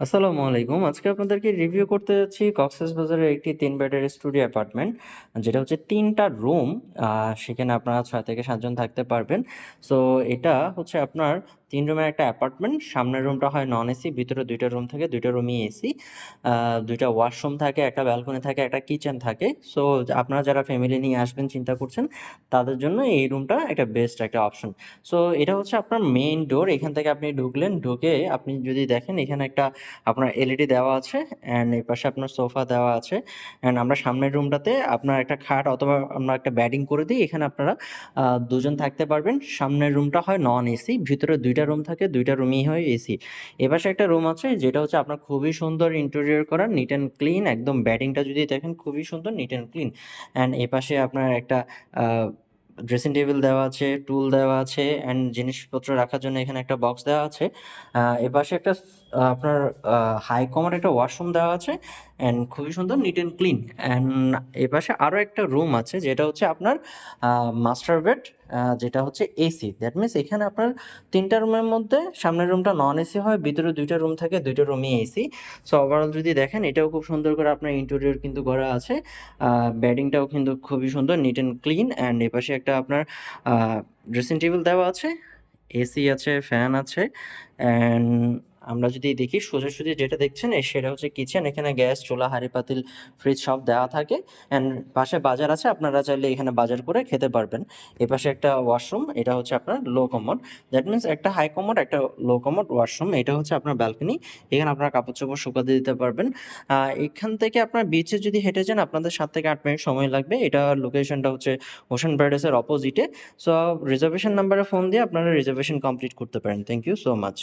আসসালামু আলাইকুম। আজকে আপনাদেরকে রিভিউ করতে যাচ্ছি কক্সবাজারের একটি ৩ বেডের স্টুডিও অ্যাপার্টমেন্ট। যেটা হচ্ছে ৩ টা রুম। সেখানে আপনারা ৬ থেকে ৭ জন থাকতে পারবেন। সো এটা হচ্ছে আপনার ৩ রুমের একটা অ্যাপার্টমেন্ট। সামনের রুমটা হয় নন এসি, ভিতরে ২ টা রুম থাকে, ২ টা রুমই এসি। ২ টা ওয়াশরুম থাকে, একটা ব্যালকনি থাকে, একটা কিচেন থাকে। সো আপনারা যারা ফ্যামিলি নিয়ে আসবেন চিন্তা করছেন, তাদের জন্য এই রুমটা একটা বেস্ট একটা অপশন। সো এটা হচ্ছে আপনার মেইন ডোর। এখান থেকে আপনি ঢুকলেন, ঢুকে আপনি যদি দেখেন এখানে একটা আপনার এলইডি দেওয়া আছে অ্যান্ড এই পাশে আপনার সোফা দেওয়া আছে অ্যান্ড আমরা সামনের রুমটাতে আপনার একটা খাট অথবা আমরা একটা ব্যাডিং করে দিই। এখানে আপনারা ২ জন থাকতে পারবেন। সামনের রুমটা হয় নন এসি, ভিতরে ২ টা রুম থাকে, ২ টা রুমই হয় এসি। এপাশে একটা রুম আছে যেটা হচ্ছে আপনার খুবই সুন্দর ইন্টেরিয়র করা, নিট অ্যান্ড ক্লিন। একদম ব্যাডিংটা যদি দেখেন খুবই সুন্দর, নিট অ্যান্ড ক্লিন। অ্যান্ড এপাশে আপনার একটা আ ড্রেসিং টেবিল দেওয়া আছে, টুল দেওয়া আছে অ্যান্ড জিনিসপত্র রাখার জন্য এখানে একটা বক্স দেওয়া আছে। এপাশে একটা আপনার হাই কমোড একটা ওয়াশরুম দেওয়া আছে অ্যান্ড খুবই সুন্দর, নিট অ্যান্ড ক্লিন। অ্যান্ড এপাশে আরও একটা রুম আছে যেটা হচ্ছে আপনার মাস্টার বেড, যেটা হচ্ছে এসি। দ্যাট মিনস এখানে আপনার ৩ টা রুমের মধ্যে সামনের রুমটা নন এসি হয়, ভিতরে ২ টা রুম থাকে, ২ টা রুমই এসি। সো ওভারঅল যদি দেখেন এটাও খুব সুন্দর করে আপনার ইন্টেরিয়র কিন্তু করা আছে। বেডিংটাও কিন্তু খুবই সুন্দর, নিট অ্যান্ড ক্লিন। অ্যান্ড এপাশে একটা আপনার ড্রেসিং টেবিল দেওয়া আছে, এসি আছে, ফ্যান আছে। অ্যান্ড আমরা যদি দেখি সোজাসুজি যেটা দেখছেন সেটা হচ্ছে কিচেন। এখানে গ্যাস, চুলা, হাঁড়ি পাতিল, ফ্রিজ সব দেওয়া থাকে। অ্যান্ড পাশে বাজার আছে, আপনারা চাইলে এখানে বাজার করে খেতে পারবেন। এপাশে একটা ওয়াশরুম, এটা হচ্ছে আপনার লো কমোড। দ্যাট মিনস একটা হাই কমোড, একটা লো কমোড ওয়াশরুম। এটা হচ্ছে আপনার ব্যালকনি, এখানে আপনারা কাপড় চোপড় শুকাতে দিতে পারবেন। এখান থেকে আপনার বিচে যদি হেঁটে যান আপনাদের ৭ থেকে ৮ মিনিট সময় লাগবে। এটা লোকেশনটা হচ্ছে ওশান প্যারাডাইসের অপোজিটে। সো রিজার্ভেশন নাম্বারে ফোন দিয়ে আপনারা রিজার্ভেশন কমপ্লিট করতে পারেন। Thank you so much.